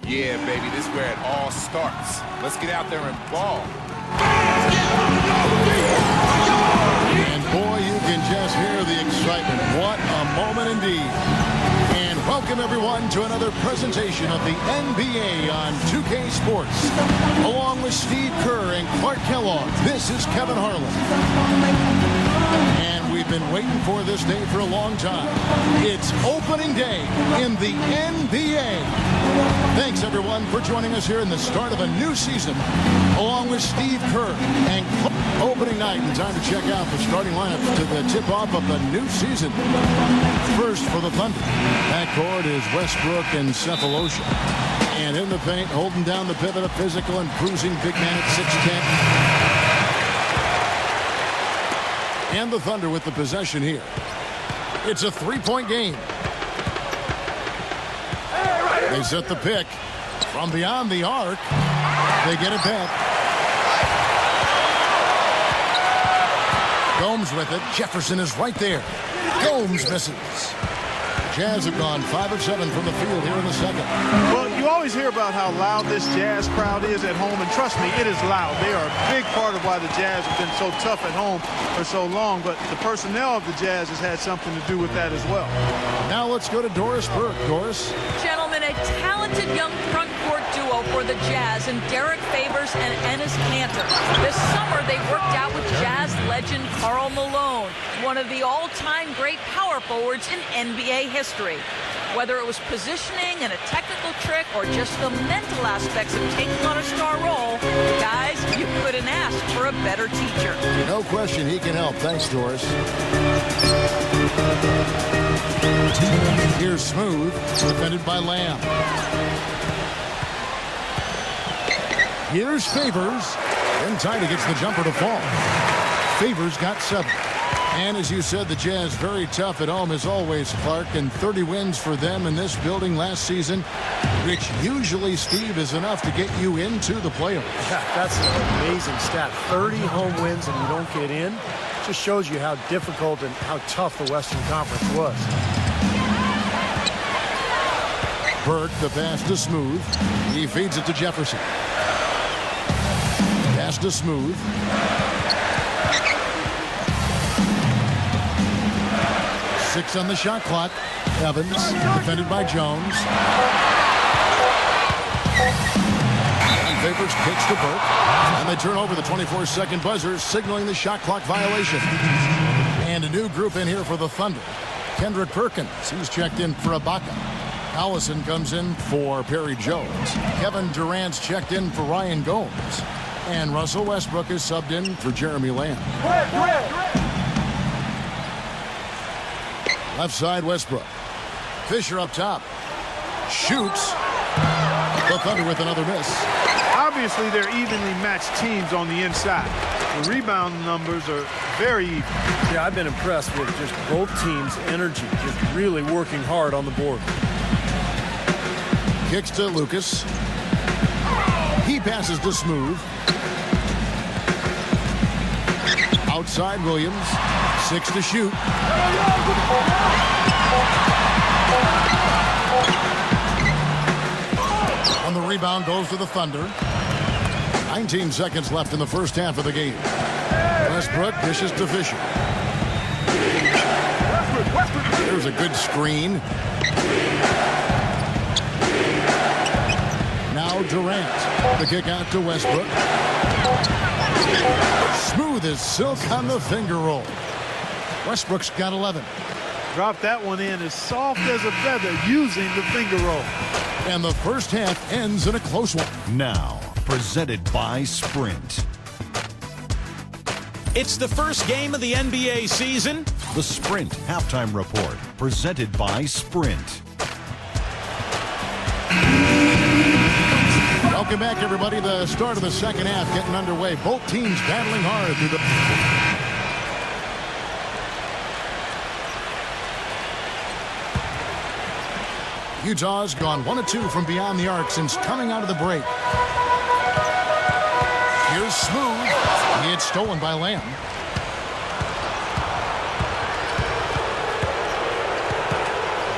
Yeah, baby, this is where it all starts. Let's get out there and ball. And boy, you can just hear the excitement. What a moment indeed. And welcome everyone to another presentation of the NBA on 2K Sports. Along with Steve Kerr and Clark Kellogg, this is Kevin Harlan. And we've been waiting for this day for a long time. It's opening day in the NBA. Thanks everyone for joining us here in the start of a new season, along with Steve Kerr and Clark. Opening night and time to check out the starting lineup to the tip-off of the new season. First for the Thunder, backcourt is Westbrook and Cephalosha. And in the paint, holding down the pivot, a physical and cruising big man at 6'10". And the Thunder with the possession here. It's a three-point game. They set the pick from beyond the arc. They get it back. Gomes with it. Jefferson is right there. Gomes misses. Jazz have gone 5 of 7 from the field here in the second. Well, you always hear about how loud this Jazz crowd is at home, and trust me, it is loud. They are a big part of why the Jazz have been so tough at home for so long, but the personnel of the Jazz has had something to do with that as well. Now let's go to Doris Burke. Doris. Gentlemen, a talented young front court duo for the Jazz in Derek Favors and Enes Kanter. This summer, they worked out with Jazz legend Karl Malone, one of the all-time great power forwards in NBA history. Whether it was positioning and a technical trick or just the mental aspects of taking on a star role, guys, you couldn't ask for a better teacher. No question he can help. Thanks, Doris. Here's Smooth, defended by Lamb. Here's Favors. And Tida gets the jumper to fall. Favors got 7. And as you said, the Jazz very tough at home as always, Clark, and 30 wins for them in this building last season, which usually, Steve, is enough to get you into the playoffs. Yeah, that's an amazing stat. 30 home wins and you don't get in. Just shows you how difficult and how tough the Western Conference was. Burke, the pass to Smooth. He feeds it to Jefferson. Pass to Smooth. Six on the shot clock. Evans, defended by Jones. And Favors kicks to Burke. And they turn over the 24-second buzzer, signaling the shot clock violation. And a new group in here for the Thunder. Kendrick Perkins, he's checked in for Ibaka. Allison comes in for Perry Jones. Kevin Durant's checked in for Ryan Gomes. And Russell Westbrook is subbed in for Jeremy Lamb. Left side, Westbrook. Fisher up top. Shoots. The Thunder with another miss. Obviously, they're evenly matched teams on the inside. The rebound numbers are very even. Yeah, I've been impressed with just both teams' energy, just really working hard on the board. Kicks to Lucas. He passes to Smooth. Outside Williams. 6 to shoot. On the rebound goes to the Thunder. 19 seconds left in the first half of the game. Westbrook dishes to Fisher. There's a good screen. Now Durant. The kick out to Westbrook. Smooth as silk on the finger roll. Westbrook's got 11. Drop that one in as soft as a feather using the finger roll. And the first half ends in a close one. Now, presented by Sprint. It's the first game of the NBA season. The Sprint Halftime Report, presented by Sprint. Welcome back, everybody. The start of the second half getting underway. Both teams battling hard through the... Utah's gone 1 of 2 from beyond the arc since coming out of the break. Here's Smooth. It's stolen by Lamb.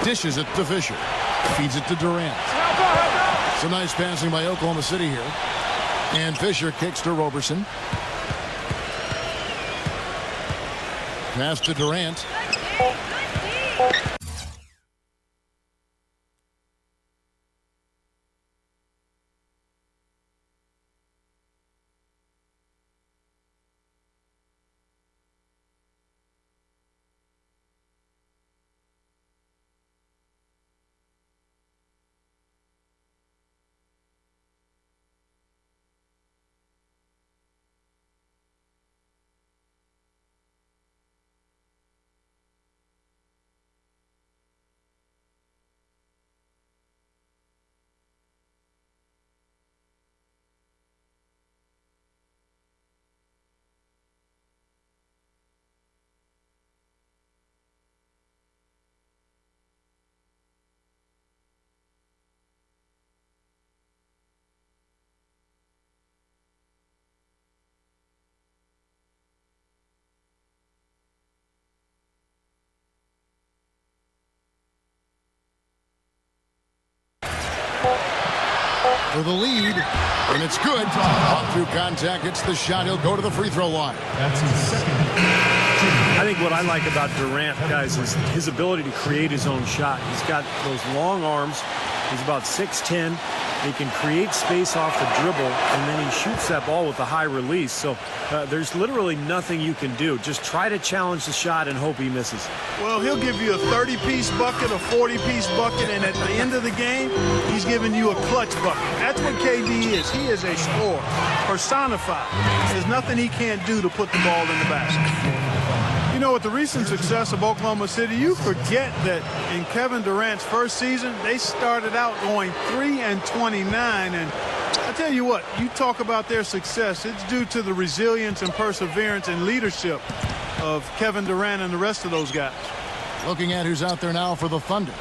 Dishes it to Fisher. Feeds it to Durant. Some nice passing by Oklahoma City here. And Fisher kicks to Roberson. Pass to Durant. For the lead, and it's good. Off through contact, it's the shot. He'll go to the free throw line. That's his second. I think what I like about Durant, guys, is his ability to create his own shot. He's got those long arms. He's about 6'10". He can create space off the dribble, and then he shoots that ball with a high release. So there's literally nothing you can do. Just try to challenge the shot and hope he misses. Well, he'll give you a 30-piece bucket, a 40-piece bucket, and at the end of the game, he's giving you a clutch bucket. That's what KD is. He is a scorer, personified. There's nothing he can't do to put the ball in the basket. You know, with the recent success of Oklahoma City, you forget that in Kevin Durant's first season, they started out going 3-29. And I tell you what, you talk about their success, it's due to the resilience and perseverance and leadership of Kevin Durant and the rest of those guys. Looking at who's out there now for the Thunder.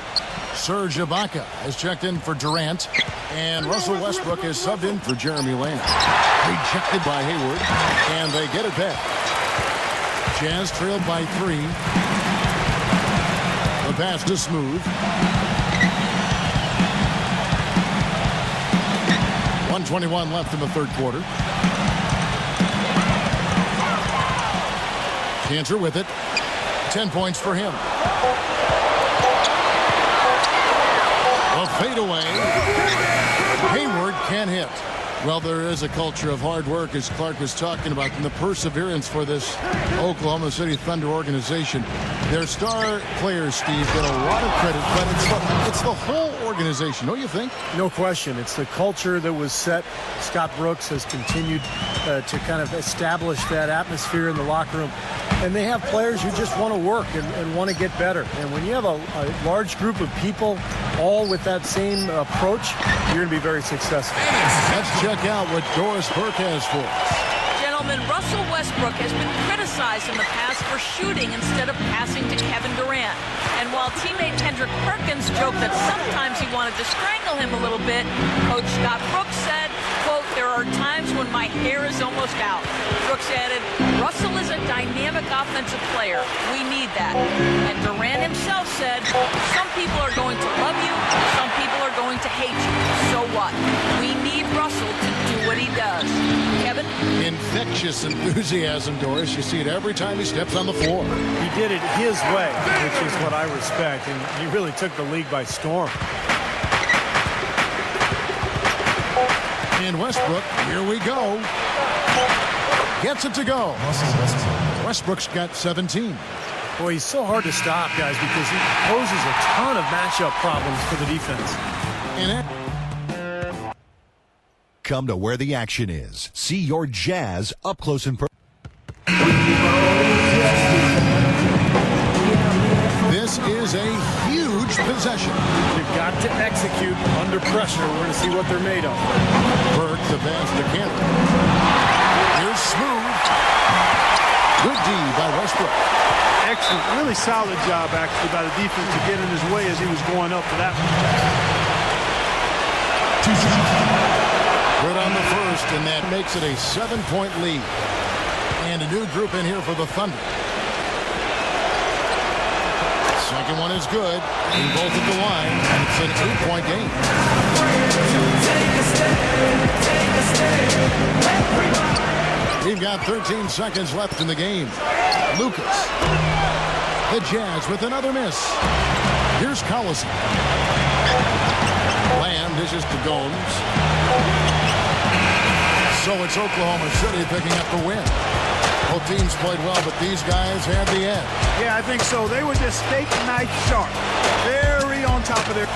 Serge Ibaka has checked in for Durant, and Russell Westbrook is subbed in for Jeremy Lamb. Rejected by Hayward, and they get it back. Jazz trailed by 3. The pass to Smooth. 1:21 left in the third quarter. Cantor with it. 10 points for him. A fadeaway. Hayward can't hit. Well, there is a culture of hard work, as Clark was talking about, and the perseverance for this Oklahoma City Thunder organization. Their star players, Steve, get a lot of credit, but it's the whole organization, don't you think? No question. It's the culture that was set. Scott Brooks has continued to kind of establish that atmosphere in the locker room. And they have players who just want to work and want to get better. And when you have a large group of people all with that same approach, you're going to be very successful. Let's check out what Doris Burke has for us. Gentlemen, Russell Westbrook has been criticized in the past for shooting instead of passing to Kevin Durant. And while teammate Kendrick Perkins joked that sometimes he wanted to strangle him a little bit, Coach Scott Brooks said, quote, "There are times when my hair is almost out." Brooks added, "Russell is a dynamic offensive player. We need that." And Durant himself said, "Some people are going to love you, some people are going to hate you. So what? We need Russell to do what he does." Kevin? Infectious enthusiasm, Doris. You see it every time he steps on the floor. He did it his way, which is what I respect, and he really took the league by storm. And Westbrook, here we go. Gets it to go. Westbrook's got 17. Boy, he's so hard to stop, guys, because he poses a ton of matchup problems for the defense. And Come to where the action is. See your Jazz up close and personal. this is a huge possession. They've got to execute under pressure. We're going to see what they're made of. Burke, the pass to Cantor. Here's Smooth. Good D by Westbrook. Excellent, really solid job, actually, by the defense to get in his way as he was going up for that one. Good on the first, and that makes it a 7-point lead. And a new group in here for the Thunder. Second one is good. In both at the line. It's an 8-point game. We've got 13 seconds left in the game. Lucas. The Jazz with another miss. Here's Collison. Lamb dishes to Gomes. So it's Oklahoma City picking up the win. Both teams played well, but these guys had the edge. Yeah, I think so. They were just steak knife sharp. Very on top of their...